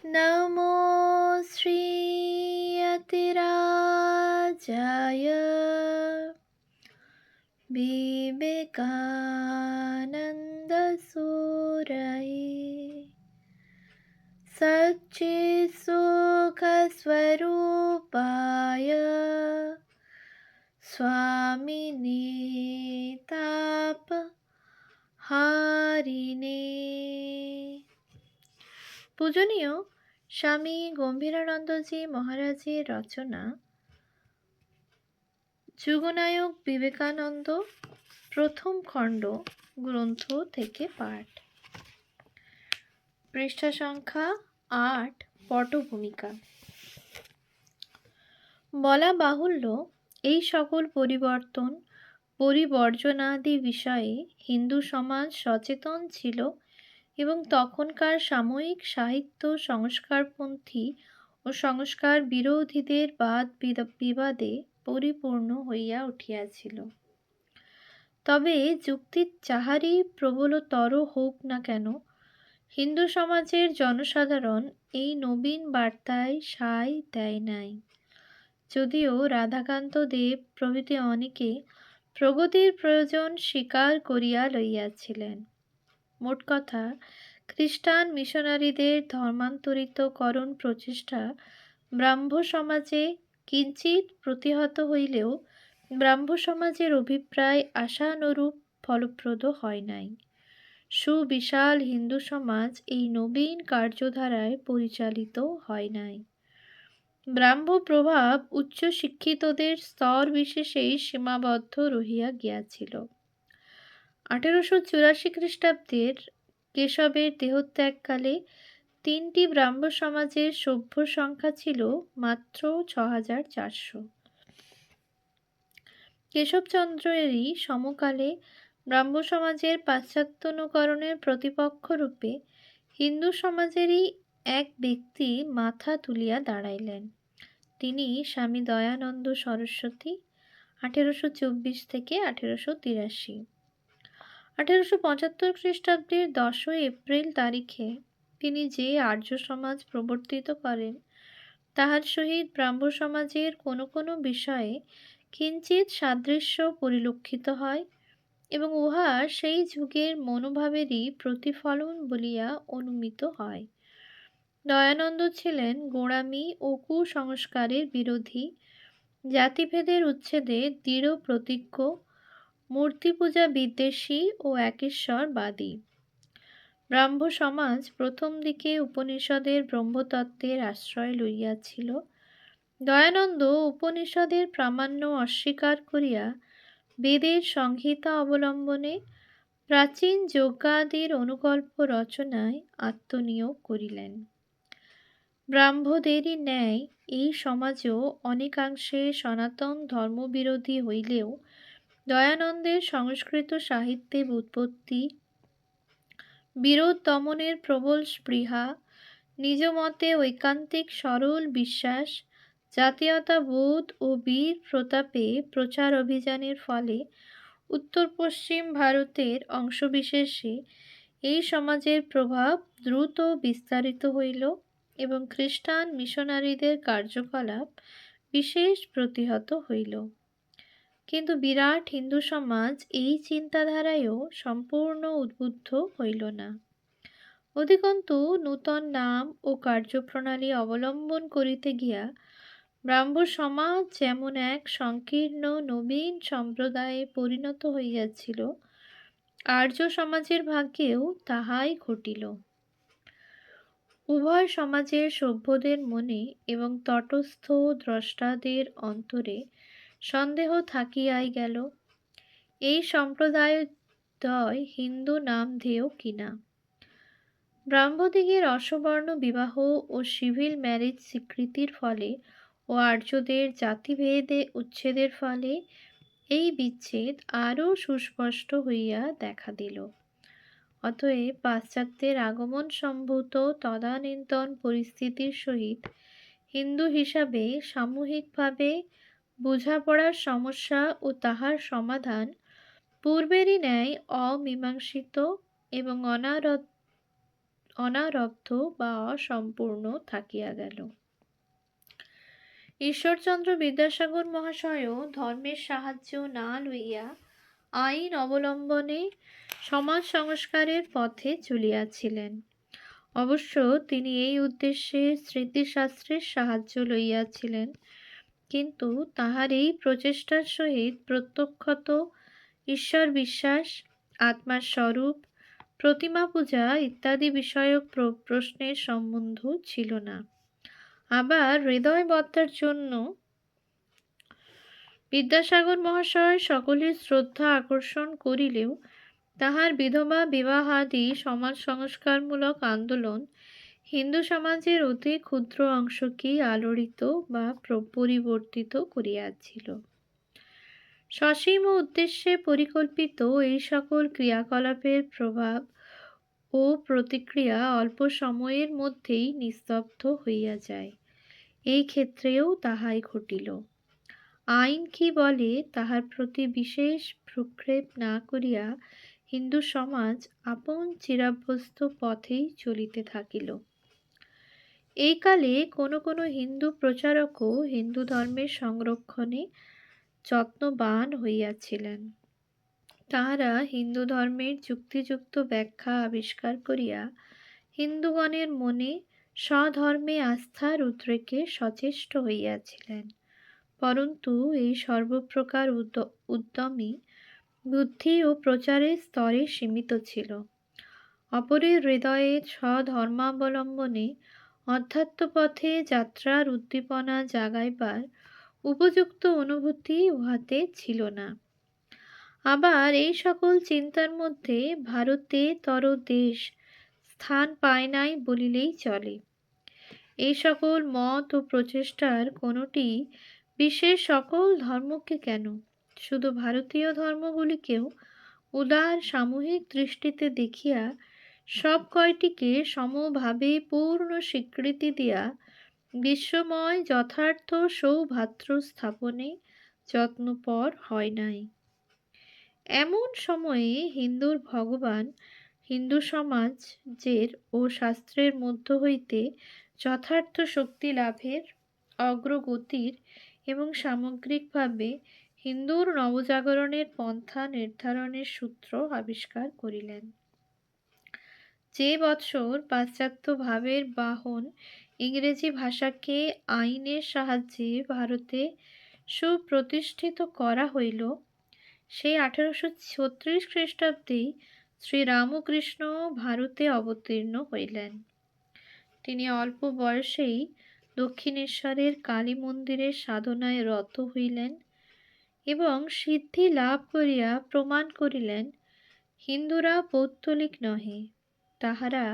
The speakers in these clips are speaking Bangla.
नमो श्रीयतिराजाय विवेकानन्दसूरये सच्चित्सुखस्वरूपाय स्वामिने तापहारिणे। পূজনীয় স্বামী গম্ভীরানন্দজি মহারাজের রচনা যুগনায়ক বিবেকানন্দ প্রথম খণ্ড গ্রন্থ থেকে পাঠ। পৃষ্ঠা সংখ্যা ৮। পটভূমিকা। বলা বাহুল্য, এই সকল পরিবর্তন পরিবর্জনাদি বিষয়ে হিন্দু সমাজ সচেতন ছিল এবং তখনকার সাময়িক সাহিত্য সংস্কারপন্থী ও সংস্কার বিরোধীদের বাদ বিবাদে পরিপূর্ণ হইয়া উঠিয়াছিল। তবে যুক্তি যাহারই প্রবলতর হোক না কেন, হিন্দু সমাজের জনসাধারণ এই নবীন বার্তায় সায় দেয় নাই। যদিও রাধাকান্ত দেব প্রভৃতি অনেকে প্রগতির প্রয়োজন স্বীকার করিয়া লইয়াছিলেন। মোট কথা, খ্রিস্টান মিশনারিদের ধর্মান্তরিতকরণ প্রচেষ্টা ব্রাহ্ম সমাজে কিঞ্চিৎ প্রতিহত হইলেও ব্রাহ্ম সমাজের অভিপ্রায় আশানুরূপ ফলপ্রদ হয় নাই। সুবিশাল হিন্দু সমাজ এই নবীন কার্যধারায় পরিচালিত হয় নাই। ব্রাহ্ম প্রভাব উচ্চ শিক্ষিতদের স্তর বিশেষেই সীমাবদ্ধ রহিয়া গিয়াছিল। 1884 খ্রিস্টাব্দের কেশবের দেহত্যাগকালে 3টি ব্রাহ্ম সমাজের সভ্য সংখ্যা ছিল মাত্র 6400। কেশবচন্দ্রেরই সমকালে ব্রাহ্ম সমাজের পাশ্চাত্যানুকরণের প্রতিপক্ষরূপে হিন্দু সমাজেরই এক ব্যক্তি মাথা তুলিয়া দাঁড়াইলেন। তিনি স্বামী দয়ানন্দ সরস্বতী, 1824 থেকে 1883। 1875 খ্রিস্টাব্দের 10 এপ্রিল তারিখে তিনি যে আর্য সমাজ প্রবর্তিত করেন, তাহার সহিত ব্রাহ্ম সমাজের কোনো কোনো বিষয়ে কিঞ্চিৎ সাদৃশ্য পরিলক্ষিত হয় এবং উহা সেই যুগের মনোভাবেরই প্রতিফলন বলিয়া অনুমিত হয়। দয়ানন্দ ছিলেন গোঁড়ামি ও কুসংস্কারের বিরোধী, জাতিভেদের উচ্ছেদে দৃঢ় প্রতিজ্ঞ, মূর্তিপূজা বিদ্বেষী ও একেশ্বরবাদী। ব্রাহ্ম সমাজ প্রথম দিকে উপনিষদের ব্রহ্মতত্ত্বের আশ্রয় লইয়াছিল। দয়ানন্দ উপনিষদের প্রামাণ্য অস্বীকার করিয়া বেদের সংহিতা অবলম্বনে প্রাচীন যজ্ঞাদির অনুকল্প রচনায় আত্মনিয়োগ করিলেন। ব্রাহ্মদেরই ন্যায় এই সমাজও অনেকাংশে সনাতন ধর্মবিরোধী হইলেও দয়ানন্দের সংস্কৃত সাহিত্যে ব্যুৎপত্তি, বিরোধ দমনের প্রবল স্পৃহা, নিজ মতে ঐকান্তিক সরল বিশ্বাস, জাতীয়তাবোধ ও বীর প্রতাপে প্রচার অভিযানের ফলে উত্তর পশ্চিম ভারতের অংশবিশেষে এই সমাজের প্রভাব দ্রুত বিস্তারিত হইল এবং খ্রিস্টান মিশনারিদের কার্যকলাপ বিশেষ প্রতিহত হইল। কিন্তু বিরাট হিন্দু সমাজ এই চিন্তাধারায়ও সম্পূর্ণ উদ্বুদ্ধ হইল না। অধিকন্তু নূতন নাম ও কার্যপ্রণালী অবলম্বন করিতে গিয়া ব্রাহ্ম সমাজ যেমন এক সংকীর্ণ নবীন সম্প্রদায়ে পরিণত হইয়াছিল, আর্য সমাজের ভাগ্যেও তাহাই ঘটিল। উভয় সমাজের সভ্যদের মনে এবং তটস্থ দ্রষ্টাদের অন্তরে সন্দেহ থাকিয়াই গেল, এই সম্প্রদায়দ্বয় হিন্দু নামধেয় কিনা। ব্রাহ্মদিগের অসবর্ণ বিবাহ ও সিভিল ম্যারেজ স্বীকৃতির ফলে ও আর্যদের জাতিভেদে উচ্ছেদের ফলে এই বিচ্ছেদ আরও সুস্পষ্ট হইয়া দেখা দিল। অতএব পাশ্চাত্যের আগমন সম্ভূত তদানীন্তন পরিস্থিতির সহিত হিন্দু হিসাবে সামূহিকভাবে বোঝাপড়ার সমস্যা ও তাহার সমাধান পূর্বেরই ন্যায় অমীমাংসিত এবং অনারব্ধ বা অসম্পূর্ণ থাকিয়া গেল। ঈশ্বরচন্দ্র বিদ্যাসাগর মহাশয়ও ধর্মের সাহায্য না লইয়া আইন অবলম্বনে সমাজ সংস্কারের পথে চলিয়াছিলেন। অবশ্য তিনি এই উদ্দেশ্যে স্মৃতিশাস্ত্রের সাহায্য লইয়াছিলেন, কিন্তু তাহার এই প্রচেষ্টার সহিত প্রত্যক্ষত ঈশ্বর বিশ্বাস, আত্মার স্বরূপ, প্রতিমা পূজা ইত্যাদি বিষয়ক প্রশ্নের সম্বন্ধ ছিল না। আবার হৃদয়বদ্ধার জন্য বিদ্যাসাগর মহাশয় সকলের শ্রদ্ধা আকর্ষণ করিলেও তাহার বিধবা বিবাহাদি সমাজ সংস্কারমূলক আন্দোলন হিন্দু সমাজের অতি ক্ষুদ্র অংশকেই আলোড়িত বা পরিবর্তিত করিয়াছিল। সসীম উদ্দেশ্যে পরিকল্পিত এই সকল ক্রিয়াকলাপের প্রভাব ও প্রতিক্রিয়া অল্প সময়ের মধ্যেই নিস্তব্ধ হইয়া যায়। এই ক্ষেত্রেও তাহাই ঘটিল। আইন কি বলে তাহার প্রতি বিশেষ ভ্রুক্ষেপ না করিয়া হিন্দু সমাজ আপন চিরাভ্যস্ত পথেই চলিতে থাকিল। এই কালে কোনো কোনো হিন্দু প্রচারকও হিন্দু ধর্মের সংরক্ষণে যত্নবান হইয়াছিলেন। তাহারা হিন্দু ধর্মের যুক্তিযুক্ত ব্যাখ্যা আবিষ্কার করিয়া হিন্দুগণের মনে স্বধর্মে আস্থার উদ্রেকে সচেষ্ট হইয়াছিলেন। পরন্তু এই সর্বপ্রকার উদ্যমই বুদ্ধি ও প্রচারের স্তরে সীমিত ছিল। অপরের হৃদয়ে স্বধর্মাবলম্বনে অধ্যাত্মপথে যাত্রার উদ্দীপনা জাগাইবার উপযুক্ত অনুভূতি উহাতে ছিল না। আবার এই সকল চিন্তার মধ্যে ভারতেতর দেশ স্থান পায় নাই বলিলেই চলে। এই সকল মত ও প্রচেষ্টার কোনটি বিশ্বের সকল ধর্মকে কেন, শুধু ভারতীয় ধর্মগুলিকেও উদার সামূহিক দৃষ্টিতে দেখিয়া সব কয়টিকে সমভাবে পূর্ণ স্বীকৃতি দিয়া বিশ্বময় যথার্থ সৌভ্রাতৃ স্থাপনে যত্নপর হয় নাই। এমন সময়ে হিন্দুর ভগবান হিন্দু সমাজের ও শাস্ত্রের মধ্য হইতে যথার্থ শক্তি লাভের, অগ্রগতির এবং সামগ্রিকভাবে হিন্দুর নবজাগরণের পন্থা নির্ধারণের সূত্র আবিষ্কার করিলেন। যে বৎসর পাশ্চাত্য ভাবের বাহন ইংরেজি ভাষাকে আইনের সাহায্যে ভারতে সুপ্রতিষ্ঠিত করা হইল, সেই 1836 খ্রিস্টাব্দেই শ্রীরামকৃষ্ণ ভারতে অবতীর্ণ হইলেন। তিনি অল্প বয়সেই দক্ষিণেশ্বরের কালী মন্দিরের সাধনায় রত হইলেন এবং সিদ্ধি লাভ করিয়া প্রমাণ করিলেন হিন্দুরা পৌত্তলিক নহে, তাহারা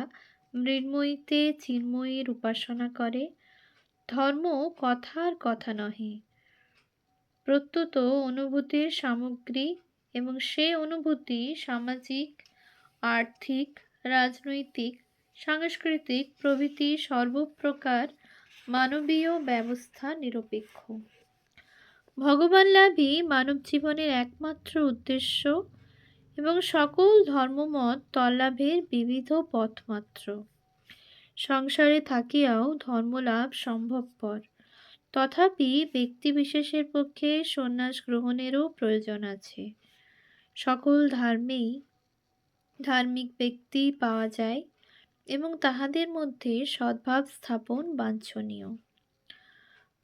মৃন্ময়ীতে চিন্ময়ীর উপাসনা করে। ধর্ম কথার কথা নহে, প্রত্যুত অনুভূতির সামগ্রী, এবং সে অনুভূতি সামাজিক, আর্থিক, রাজনৈতিক, সাংস্কৃতিক প্রভৃতি সর্বপ্রকার মানবীয় ব্যবস্থা নিরপেক্ষ। ভগবান লাভই মানব জীবনের একমাত্র উদ্দেশ্য এবং সকল ধর্মমত তল্লাভের বিবিধ পথ মাত্র। সংসারে থাকিয়াও ধর্মলাভ সম্ভবপর, তথাপি ব্যক্তিবিশেষের পক্ষে সন্ন্যাস গ্রহণেরও প্রয়োজন আছে। সকল ধর্মেই ধার্মিক ব্যক্তি পাওয়া যায় এবং তাহাদের মধ্যে সদ্ভাব স্থাপন বাঞ্ছনীয়।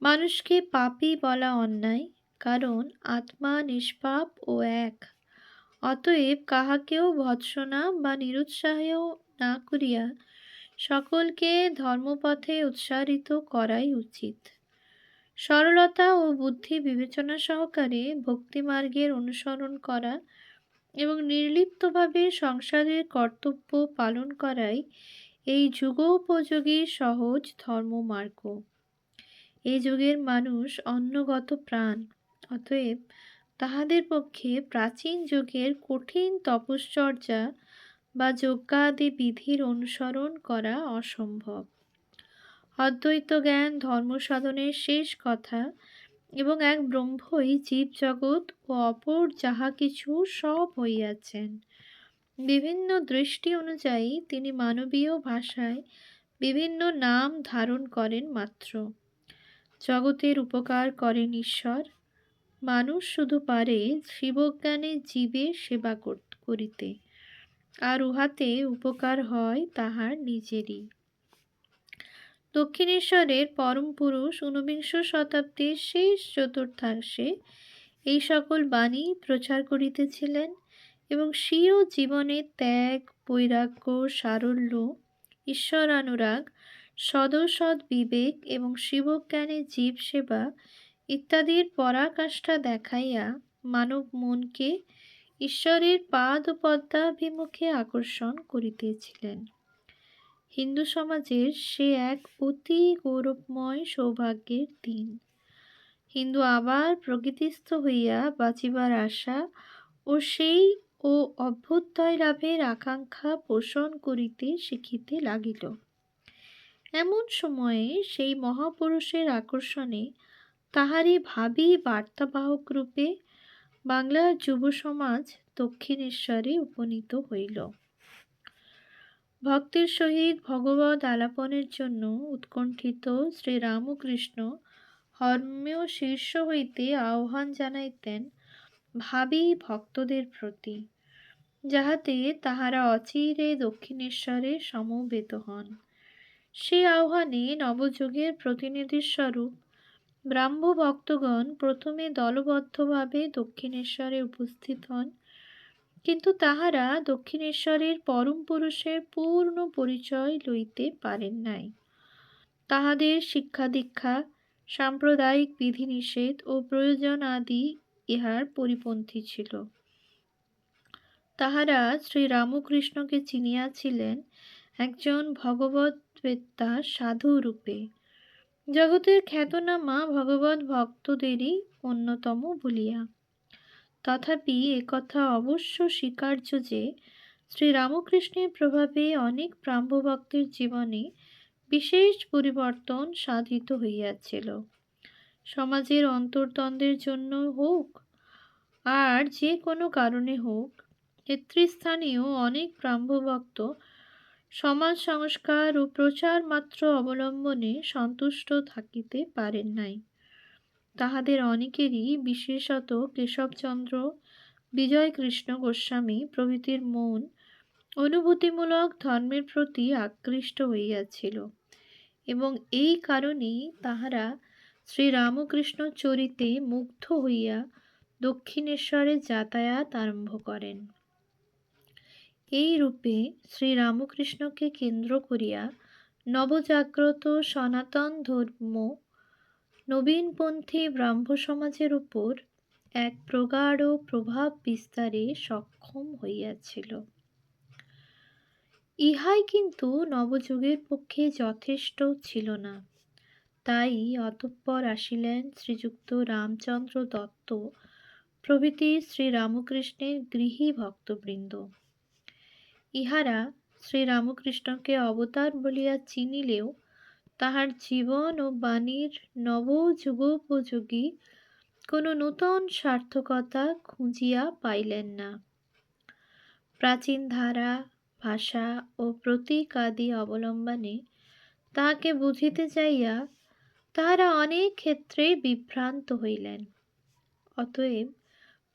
মানুষকে পাপী বলা অন্যায়, কারণ আত্মা নিষ্পাপ ও এক। অতএব কাহাকেও ভৎসনা বা নিরুৎসাহ না করিয়া সকলকে ধর্মপথে উৎসাহিত করাই উচিত। সরলতা ও বুদ্ধি বিবেচনা সহকারে ভক্তিমার্গের অনুসরণ করা এবং নির্লিপ্তভাবে সংসারের কর্তব্য পালন করাই এই যুগোপযোগী সহজ ধর্মমার্গ। এই যুগের মানুষ অন্নগত প্রাণ, অতএব তাহাদের পক্ষে প্রাচীন যুগের কঠিন তপশ্চর্যা বা যজ্ঞাদি বিধির অনুসরণ করা অসম্ভব। অদ্বৈত জ্ঞান ধর্মসাধনের শেষ কথা এবং এক ব্রহ্মই জীবজগৎ ও অপর যাহা কিছু সব হইয়াছেন। বিভিন্ন দৃষ্টি অনুযায়ী তিনি মানবীয় ভাষায় বিভিন্ন নাম ধারণ করেন মাত্র। জগতের উপকার করেন ঈশ্বর, মানুষ শুধু পারে শিবজ্ঞানে জীবের সেবা করিতে, আর উহাতে উপকার হয় তাহার নিজেরই। দক্ষিণেশ্বরের পরম পুরুষ ঊনবিংশ শতাব্দীর শেষ চতুর্থাংশে এই সকল বাণী প্রচার করিতেছিলেন এবং স্বীয় জীবনে ত্যাগ, বৈরাগ্য, সারল্য, ঈশ্বরানুরাগ, সদসৎ বিবেক এবং শিবজ্ঞানে জীব সেবা ইত্যাদির পরাকাষ্ঠা দেখাইয়া মানব মনকে ঈশ্বরের পাদ পদ্মাভিমুখে আকর্ষণ করিতেছিলেন। হিন্দু সমাজের সে এক অতি গৌরবময় সৌভাগ্যের দিন। হিন্দু আবার প্রকৃতিস্থ হইয়া বাঁচিবার আশা ও সেই ও অভ্যুদয় লাভের আকাঙ্ক্ষা পোষণ করিতে শিখিতে লাগিল। এমন সময়ে সেই মহাপুরুষের আকর্ষণে তাহারই ভাবী বার্তাবাহক রূপে বাংলার যুব সমাজ দক্ষিণেশ্বরে উপনীত হইল। ভক্তের সহিত ভগবৎ আলাপনের জন্য উৎকণ্ঠিত শ্রীরামকৃষ্ণ হর্ম্য শীর্ষ হইতে আহ্বান জানাইতেন ভাবী ভক্তদের প্রতি, যাহাতে তাহারা অচিরে দক্ষিণেশ্বরে সমবেত হন। সে আহ্বানে নবযুগের প্রতিনিধিস্বরূপ ব্রাহ্ম ভক্তগণ প্রথমে দলবদ্ধভাবে দক্ষিণেশ্বরে উপস্থিত হন, কিন্তু তাহারা দক্ষিণেশ্বরের পরম পুরুষের পূর্ণ পরিচয় লইতে পারেন নাই। তাহাদের শিক্ষা দীক্ষা, সাম্প্রদায়িক বিধিনিষেধ ও প্রয়োজন আদি ইহার পরিপন্থী ছিল। তাহারা শ্রীরামকৃষ্ণকে চিনিয়াছিলেন একজন ভগবদ্বেত্তা সাধু রূপে, জগতের খ্যাতনামা ভগবৎ ভক্তদেরই অন্যতম বলিয়া। তথাপি একথা অবশ্য স্বীকার্য যে শ্রীরামকৃষ্ণের প্রভাবে অনেক ব্রাহ্মভক্তের জীবনে বিশেষ পরিবর্তন সাধিত হইয়াছিল। সমাজের অন্তর্দ্বন্দ্বের জন্য হোক আর যে কোনো কারণে হোক, নেতৃস্থানীয় অনেক ব্রাহ্মভক্ত সমাজ সংস্কার ও প্রচার মাত্র অবলম্বনে সন্তুষ্ট থাকিতে পারেন নাই। তাহাদের অনেকেরই, বিশেষত কেশবচন্দ্র, বিজয়কৃষ্ণ গোস্বামী প্রভৃতির মন অনুভূতিমূলক ধর্মের প্রতি আকৃষ্ট হইয়াছিল এবং এই কারণেই তাহারা শ্রীরামকৃষ্ণ চরিতে মুগ্ধ হইয়া দক্ষিণেশ্বরে যাতায়াত আরম্ভ করেন। এই রূপে শ্রীরামকৃষ্ণকে কেন্দ্র করিয়া নবজাগ্রত সনাতন ধর্ম নবীনপন্থী ব্রাহ্ম সমাজের উপর এক প্রগাঢ় প্রভাব বিস্তারে সক্ষম হইয়াছিল। ইহাই কিন্তু নবযুগের পক্ষে যথেষ্ট ছিল না। তাই অতঃপর আসিলেন শ্রীযুক্ত রামচন্দ্র দত্ত প্রভৃতি শ্রীরামকৃষ্ণের গৃহী ভক্তবৃন্দ। ইহারা শ্রীরামকৃষ্ণকে অবতার বলিয়া চিনিলেও তাহার জীবন ও বাণীর নবযুগোপযোগী কোনো নূতন সার্থকতা খুঁজিয়া পাইলেন না। প্রাচীন ধারা, ভাষা ও প্রতীক আদি অবলম্বনে তাহাকে বুঝিতে যাইয়া তাহারা অনেক ক্ষেত্রে বিভ্রান্ত হইলেন। অতএব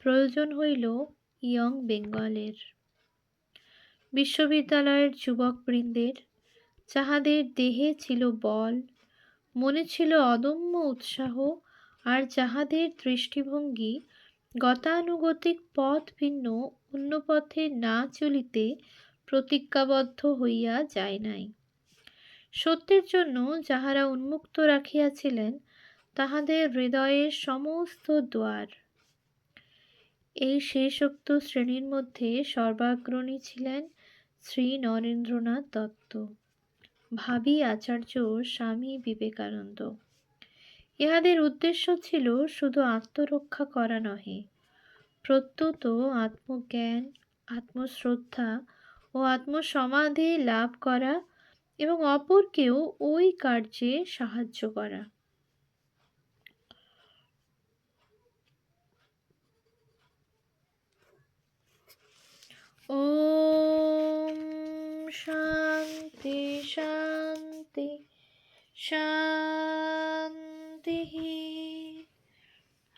প্রয়োজন হইল ইয়ং বেঙ্গলের। বিশ্ববিদ্যালয়ের যুবকবৃন্দের, যাহাদের দেহে ছিল বল, মনে ছিল অদম্য উৎসাহ, আর যাহাদের দৃষ্টিভঙ্গি গতানুগতিক পথ ভিন্ন অন্য পথে না চলিতে প্রতিজ্ঞাবদ্ধ হইয়া যায় নাই, সত্যের জন্য যাহারা উন্মুক্ত রাখিয়াছিলেন তাহাদের হৃদয়ের সমস্ত দ্বার, এই শেষোক্ত শ্রেণীর মধ্যে সর্বাগ্রণী ছিলেন শ্রী নরেন্দ্রনাথ দত্ত, ভাবী আচার্য স্বামী বিবেকানন্দ। ইহাদের উদ্দেশ্য ছিল শুধু আত্মরক্ষা করা নহে, প্রত্যুত আত্মজ্ঞান, আত্মশ্রদ্ধা ও আত্মসমাধি লাভ করা এবং অপরকেও ওই কার্যে সাহায্য করা। ॐ शान्ति शान्ति शान्तिः।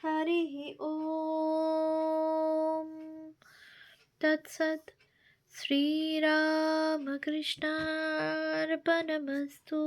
हरिः ॐ तत्सत्। श्रीरामकृष्णार्पणमस्तु।